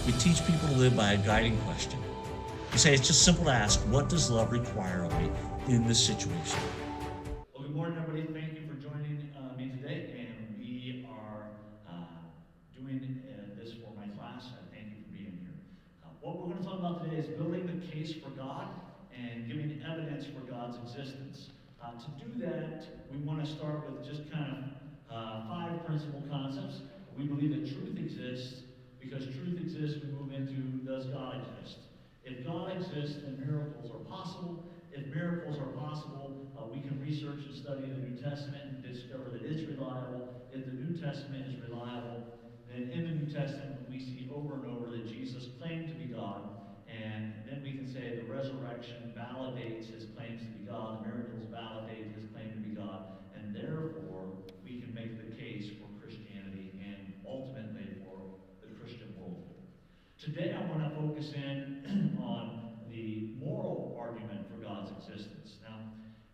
We teach people to live by a guiding question. We say it's just simple to ask, what does love require of me in this situation? Well, good morning, everybody. Thank you for joining me today, and we are doing this for my class. Thank you for being here. What we're going to talk about today is building the case for God and giving evidence for God's existence. To do that, we want to start with just kind of five principal concepts. We believe that truth exists. Because truth exists, we move into, does God exist? If God exists, then miracles are possible. If miracles are possible, we can research and study the New Testament and discover that it's reliable. If the New Testament is reliable, then in the New Testament we see over and over that Jesus claimed to be God, and then we can say the resurrection validates his claims to be God, the miracles validate his claim to be God, and therefore we can make the case for Christianity and ultimately for the Christian worldview. Today I want to focus in on the moral argument for God's existence. Now,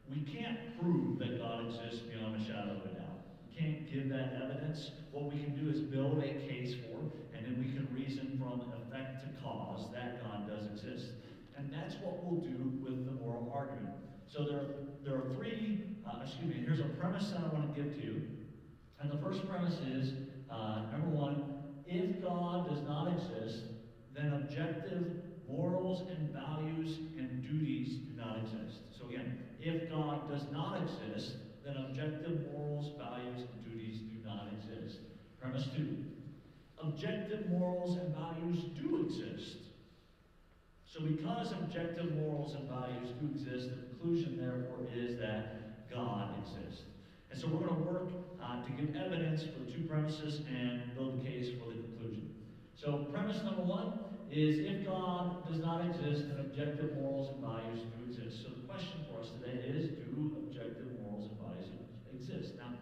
we can't prove that God exists beyond a shadow of a doubt. We can't give that evidence. What we can do is build a case for, and then we can reason from effect to cause that God does exist. And that's what we'll do with the moral argument. So there are here's a premise that I want to give to you. And the first premise is, number one, if God does not exist, then objective morals and values and duties do not exist. So again, if God does not exist, then objective morals, values, and duties do not exist. Premise two, objective morals and values do exist. So because objective morals and values do exist, the conclusion therefore is that God exists. And so we're going to work to give evidence for the two premises and build a case for the conclusion. So premise number one is if God does not exist, then objective morals and values do exist. So the question for us today is, do objective morals and values exist? Now,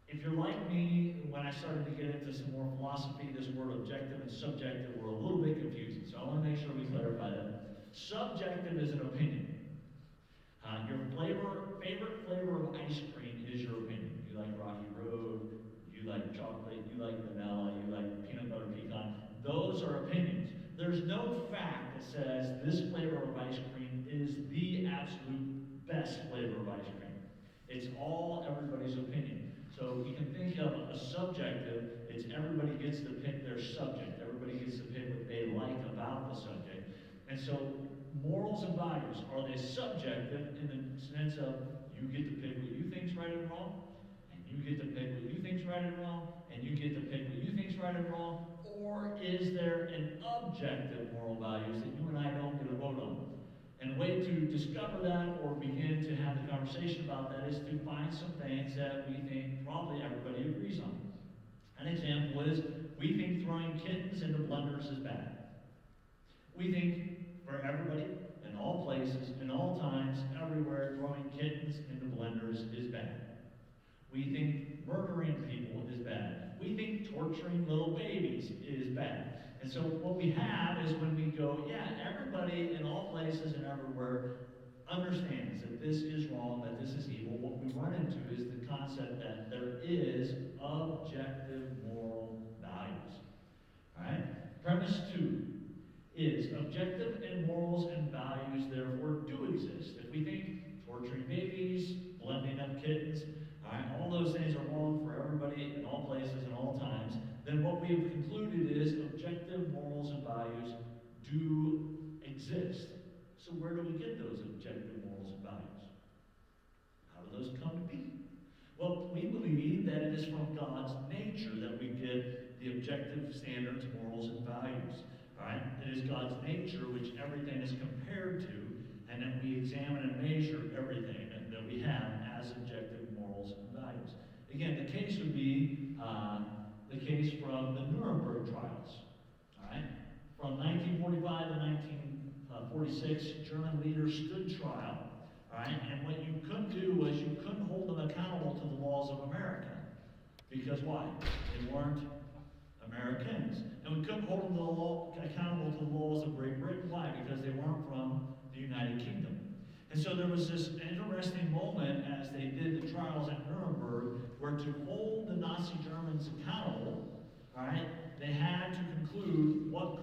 if you're like me, when I started to get into some more philosophy, this word objective and subjective were a little bit confusing. So I want to make sure we clarify that. Subjective is an opinion. Your favorite flavor of ice cream is your opinion. You like Rocky Road, you like chocolate, you like vanilla, you like peanut butter pecan. Those are opinions. There's no fact that says this flavor of ice cream is the absolute best flavor of ice cream. It's all everybody's opinion. So you can think of a subjective, it's everybody gets to pick their subject. Everybody gets to pick what they like about the subject. And so morals and values, are they subjective in the sense of you get to pick what you think's right and wrong, and you get to pick what you think's right and wrong, and you get to pick what you think's right and wrong, or is there an objective moral values that you and I don't get a vote on? And a way to discover that or begin to have the conversation about that is to find some things that we think probably everybody agrees on. An example is we think throwing kittens into blenders is bad. We think for everybody, in all places, in all times, everywhere, throwing kittens into blenders is bad. We think murdering people is bad. We think torturing little babies is bad. And so what we have is when we go, yeah, everybody in all places and everywhere understands that this is wrong, that this is evil, what we run into is the concept that there is objective moral values. All right? Premise two is objective and morals and values therefore do exist. If we think torturing babies, blending up kittens, all those things are wrong for everybody in all places and all times, then what we have concluded is objective morals and values do exist. So where do we get those objective morals and values? How do those come to be? Well, we believe that it is from God's nature that we get the objective standards, morals, and values. All right? It is God's nature which everything is compared to, and that we examine and measure everything that we have as objective morals and values. Again, the case would be the case from the Nuremberg trials. All right? From 1945 to 1946, German leaders stood trial. All right? And what you couldn't do was you couldn't hold them accountable to the laws of America. Because why? They weren't Americans. And we couldn't hold them accountable to the laws of Great Britain. Why? Because they weren't from the United Kingdom. And so there was this interesting moment as they did the trials at Nuremberg where to hold the Nazi Germans accountable, all right, they had to conclude what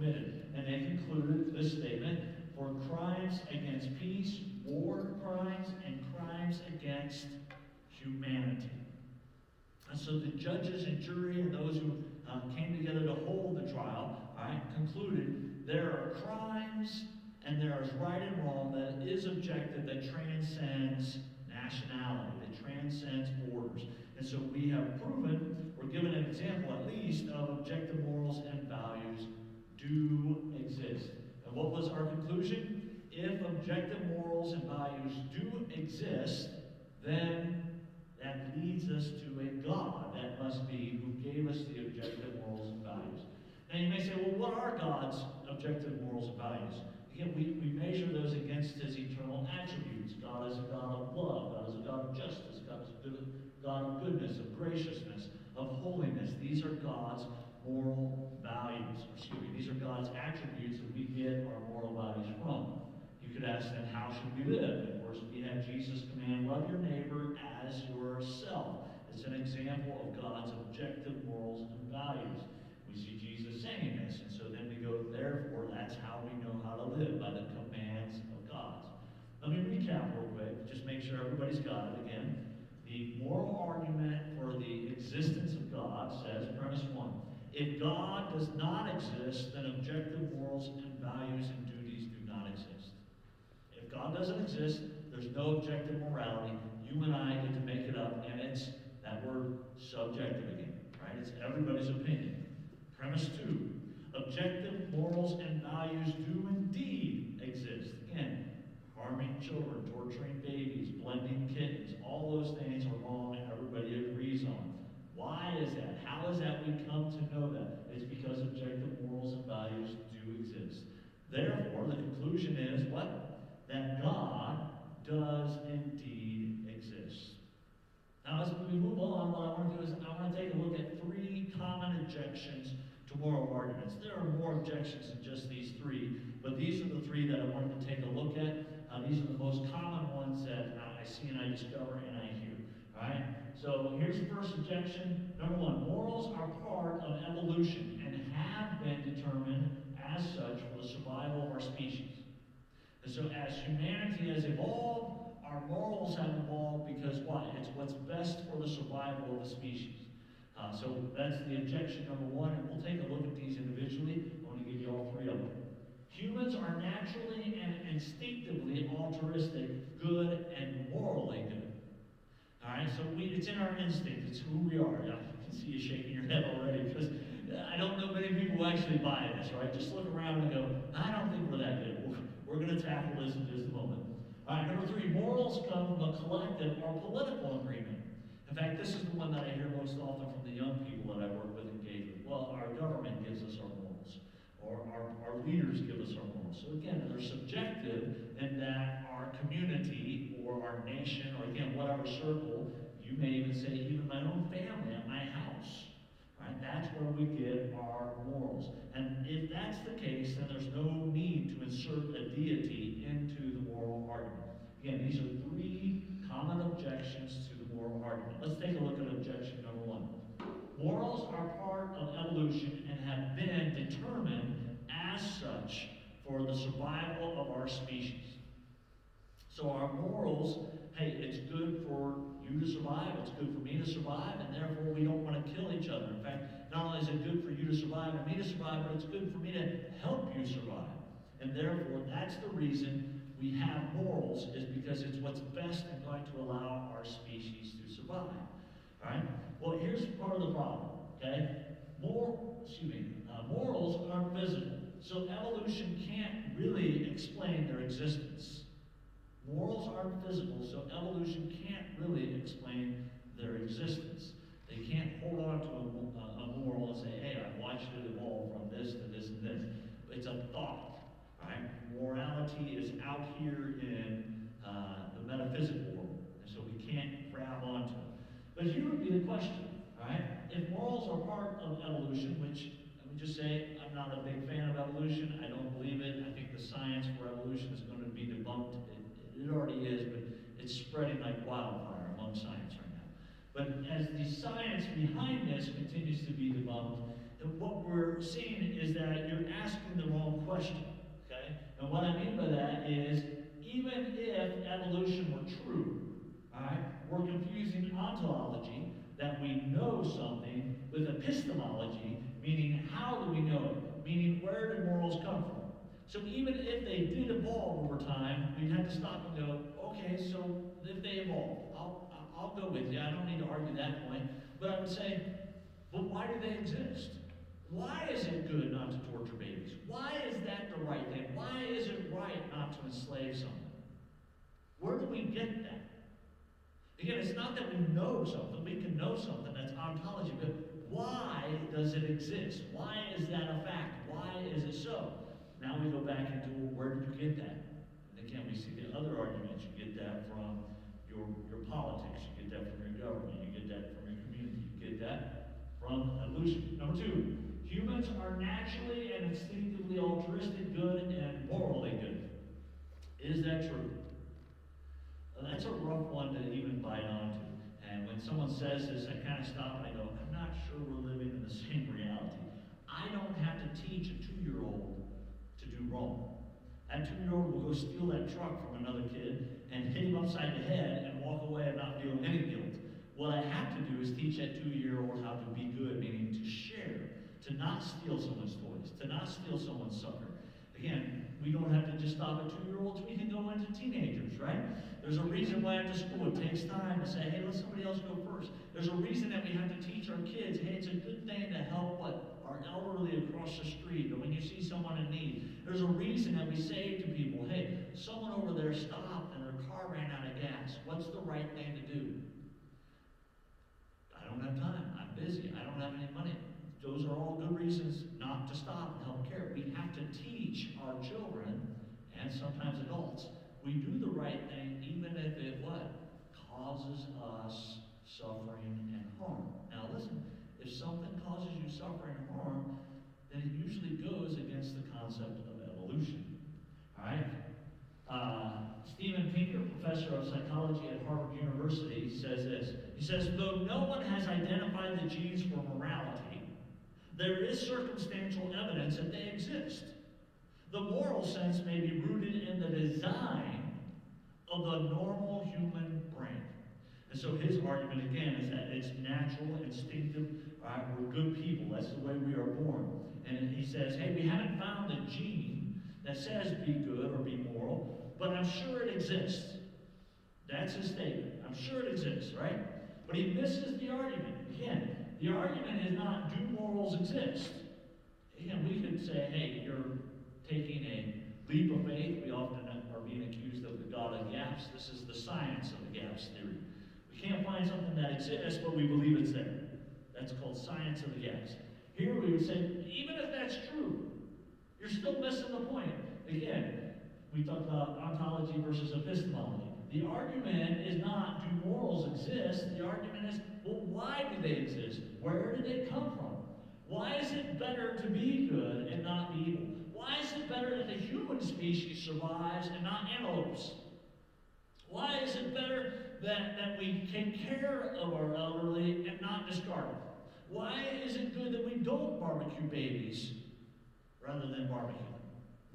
committed. And they concluded this statement: for crimes against peace, war crimes, and crimes against humanity. And so the judges and jury and those who came together to hold the trial, concluded there are crimes and there is right and wrong that is objective, that transcends nationality, that transcends borders. And so we have proven, or given an example at least, of objective morals and values do exist. And what was our conclusion? If objective morals and values do exist, then that leads us to a God, that must be, who gave us the objective morals and values. Now you may say, well, what are God's objective morals and values? Again, we measure those against his eternal attributes. God is a God of love. God is a God of justice. God is a God of goodness, of graciousness, of holiness. These are God's moral values. These are God's attributes that we get our moral values from. You could ask then, how should we live? Of course, we have Jesus' command, love your neighbor as yourself. It's an example of God's objective morals and values. We see Jesus saying this, and so then we go, therefore, that's how we know how to live, by the commands of God. Let me recap real quick, just make sure everybody's got it again. The moral argument for the existence of God says, premise one, if God does not exist, then objective morals and values and duties do not exist. If God doesn't exist, there's no objective morality. You and I get to make it up, and it's that word subjective again, right? It's everybody's opinion. Premise two, objective morals and values do indeed exist. Again, harming children, torturing babies, blending kittens, all those things are wrong and everybody agrees on. Why is that? How is that we come to know that? It's because objective morals and values do exist. Therefore, the conclusion is what? That God does indeed exist. Now, as we move on, what I want to do is I want to take a look at three common objections to moral arguments. There are more objections than just these three, but these are the three that I wanted to take a look at. These are the most common ones that I see and I discover and I hear. All right? So here's the first objection. Number one, morals are part of evolution and have been determined as such for the survival of our species. And so as humanity has evolved, our morals have evolved because why? It's what's best for the survival of the species. So that's the objection number one, and we'll take a look at these individually. I want to give you all three of them. Humans are naturally and instinctively altruistic, good, and morally good. All right, so it's in our instinct. It's who we are. I can see you shaking your head already because I don't know many people who actually buy this, right? Just look around and go, I don't think we're that good. We're going to tackle this in just a moment. All right, number three, morals come from a collective or political agreement. In fact, this is the one that I hear most often from the young people that I work with and engage with. Well, our government gives us our morals, or our leaders give us our morals. So again, they're subjective in that our community or our nation, or again, whatever circle, you may even say even my own family at my house, right? That's where we get our morals. And if that's the case, then there's no need to insert a deity into the moral argument. Again, these are three common objections to the moral argument. Let's take a look at objection number one. Morals are part of evolution and have been determined as such for the survival of our species. So our morals, hey, it's good for you to survive, it's good for me to survive, and therefore we don't want to kill each other. In fact, not only is it good for you to survive and me to survive, but it's good for me to help you survive. And therefore, that's the reason we have morals, is because it's what's best and going to allow our species to survive. All right? Well, here's part of the problem, okay? Morals aren't physical, so evolution can't really explain their existence. Morals aren't physical, so evolution can't really explain their existence. They can't hold on to a moral and say, hey, I watched it evolve from this to this and this. It's a thought, right? Morality is out here in the metaphysical world, and so we can't grab onto it. But here would be the question, right? If morals are part of evolution, which, let me just say, I'm not a big fan of evolution. I don't believe it. I think the science for evolution is going to be debunked. It already is, but it's spreading like wildfire among science right now. But as the science behind this continues to be debunked, And what we're seeing is that you're asking the wrong question, okay? And what I mean by that is, even if evolution were true, all right, we're confusing ontology, that we know something, with epistemology, meaning how do we know it? Meaning where do morals come from? So even if they did evolve over time, we'd have to stop and go, okay, so if they evolved, I'll go with you. I don't need to argue that point. But I would say, but why do they exist? Why is it good not to torture babies? Why is that the right thing? Why is it right not to enslave someone? Where do we get that? Again, it's not that we know something. We can know something, that's ontology, but why does it exist? Why is that a fact? Why is it so? Now we go back into, well, where did you get that? And again, we see the other arguments. You get that from your politics. You get that from your government. You get that from your community. You get that from evolution. Number two, humans are naturally and instinctively altruistic, good, and morally good. Is that true? Well, that's a rough one to even bite onto. And when someone says this, I kind of stop and I go, I'm not sure we're living in the same reality. I don't have to teach a 2-year-old to do wrong. That 2-year-old will go steal that truck from another kid and hit him upside the head and walk away and not feel any guilt. What I have to do is teach that 2-year-old how to be good, meaning to share, to not steal someone's toys, to not steal someone's supper. Again, we don't have to just stop at 2-year-olds, we can go into teenagers, right? There's a reason why after school it takes time to say, hey, let somebody else go first. There's a reason that we have to teach our kids, hey, it's a good thing to help our elderly across the street, or when you see someone in need. There's a reason that we say to people, hey, someone over there stopped and their car ran out of gas. What's the right thing to do? I don't have time, I'm busy, I don't have any money. Those are all good reasons not to stop and help care. We have to teach our children, and sometimes adults, we do the right thing even if it what? Causes us suffering and harm. Now listen, if something causes you suffering and harm, then it usually goes against the concept of evolution. All right? Steven Pinker, professor of psychology at Harvard University, says this. He says, though no one has identified the genes for morality, there is circumstantial evidence that they exist. The moral sense may be rooted in the design of the normal human brain. And so his argument, again, is that it's natural, instinctive, right? We're good people. That's the way we are born. And he says, hey, we haven't found a gene that says be good or be moral, but I'm sure it exists. That's his statement. I'm sure it exists, right? But he misses the argument. Again, the argument is not, do morals exist? Again, we could say, hey, you're taking a leap of faith. We often are being accused of the God of gaps. This is the science of the gaps theory. We can't find something that exists, but we believe it's there. That's called science of the gaps. Here we would say, even if that's true, you're still missing the point. Again, we talked about ontology versus epistemology. The argument is not, do morals exist? The argument is, well, why do they exist? Where did they come from? Why is it better to be good and not be evil? Why is it better that the human species survives and not antelopes? Why is it better that we take care of our elderly and not discard them? Why is it good that we don't barbecue babies rather than barbecue them?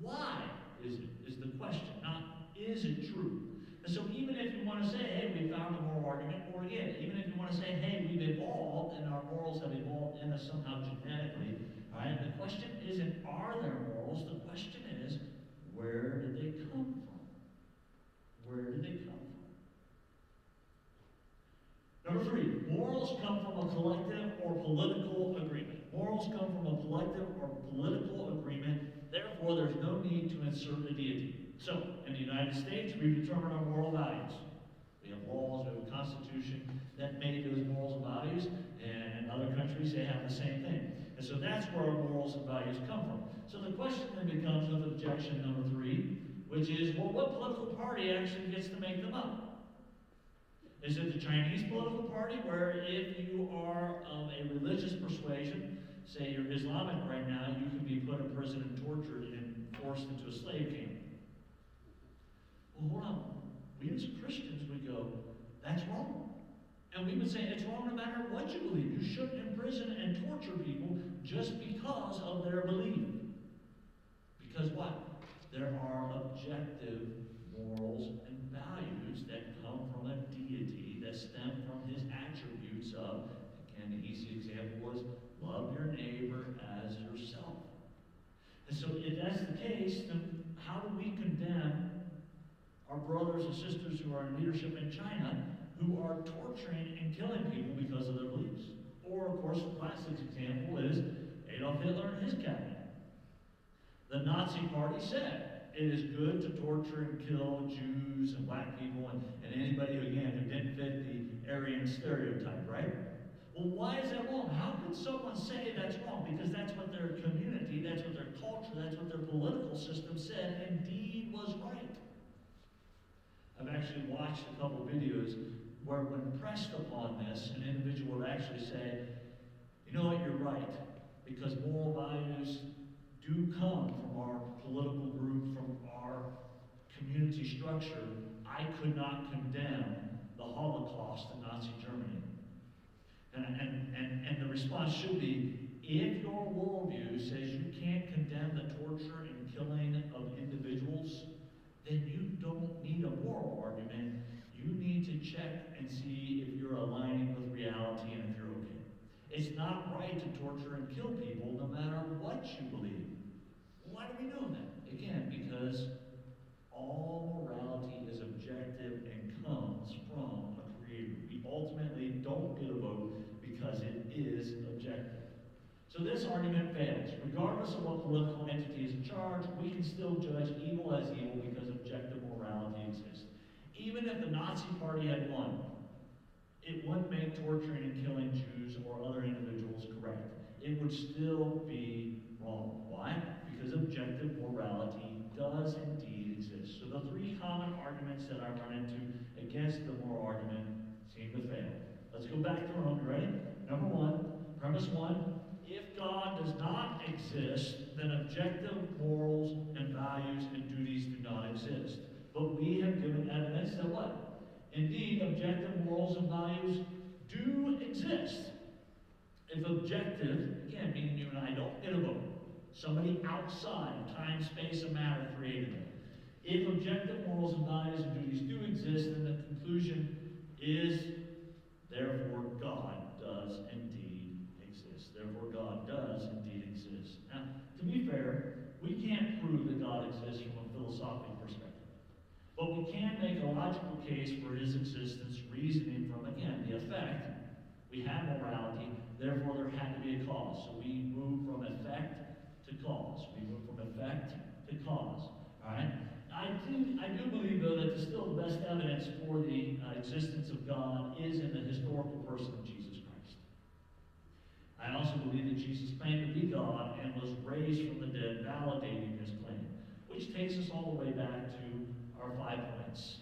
Why is it, is the question, not is it true? And so even if you want to say, hey, we found a moral argument, or again, even if you want to say, hey, we've evolved and our morals have evolved in us somehow genetically, all right, the question isn't, are there morals? The question is, where did they come from? Where did they come from? Number three, morals come from a collective or political agreement. Morals come from a collective or political agreement. Therefore, there's no need to insert a deity. So, in the United States, we determine our moral values. We have laws, we have a constitution that made those morals and values, and in other countries, they have the same thing. And so that's where our morals and values come from. So the question then becomes with objection number three, which is, well, what political party actually gets to make them up? Is it the Chinese political party, where if you are of a religious persuasion, say you're Islamic right now, you can be put in prison and tortured and forced into a slave camp? Well, hold on. We as Christians would go, that's wrong. And we would say it's wrong no matter what you believe. You shouldn't imprison imprison and torture people just because of their belief. Because what? There are objective morals and values that come from a deity, that stem from his attributes of, again, the easy example was, love your neighbor as yourself. And so if that's the case, then how do we condemn our brothers and sisters who are in leadership in China who are torturing and killing people because of their beliefs? Or, of course, the classic example is Adolf Hitler and his cabinet. The Nazi Party said it is good to torture and kill Jews and black people and anybody, again, who didn't fit the Aryan stereotype, right? Well, why is that wrong? How could someone say that's wrong? Because that's what their community, that's what their culture, that's what their political system said indeed was right. I've actually watched a couple videos where when pressed upon this, an individual would actually say, you know what, you're right, because moral values do come from our political group, from our community structure. I could not condemn the Holocaust in Nazi Germany. And the response should be, if your worldview says you can't condemn the torture and killing of individuals, then you don't need a moral argument. You need to check and see if you're aligning with reality and if you're okay. It's not right to torture and kill people no matter what you believe. Why do we know that? Again, because all morality is objective and comes from a creator. We ultimately don't get a vote because it is objective. So this argument fails. Regardless of what political entity is in charge, we can still judge evil as evil because objective morality exists. Even if the Nazi Party had won, it wouldn't make torturing and killing Jews or other individuals correct. It would still be wrong. Why? Because objective morality does indeed exist. So the three common arguments that I run into against the moral argument seem to fail. Let's go back to Rome. You ready? Number one, premise one, if God does not exist, then objective morals and values and duties do not exist. But we have given evidence that what? Indeed, objective morals and values do exist. If objective, again, meaning you and I don't get a vote, somebody outside time, space, and matter created it. If objective morals and values and duties do exist, then the conclusion is, therefore, God does indeed exist. Therefore, God does indeed exist. Now, to be fair, we can't prove that God exists from a philosophical perspective. But we can make a logical case for his existence, reasoning from, again, the effect. We have morality, therefore there had to be a cause. So we move from effect to cause. We move from effect to cause. Alright? I do believe, though, that still the best evidence for the existence of God is in the historical person of Jesus Christ. I also believe that Jesus claimed to be God and was raised from the dead, validating his claim. Which takes us all the way back to our 5 points.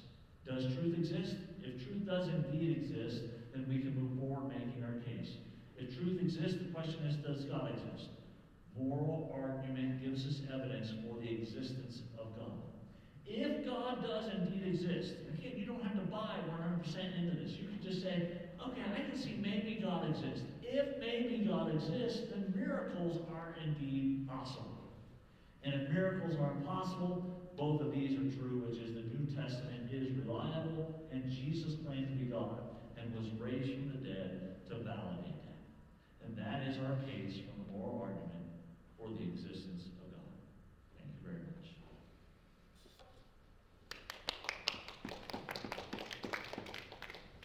Does truth exist? If truth does indeed exist, then we can move forward making our case. If truth exists, the question is, does God exist? Moral argument gives us evidence for the existence of God. If God does indeed exist, again, you don't have to buy 100% into this. You can just say, okay, I can see maybe God exists. If maybe God exists, then miracles are indeed possible. And if miracles are impossible, both of these are true, which is the New Testament is reliable, and Jesus claimed to be God and was raised from the dead to validate that. And that is our case from the moral argument for the existence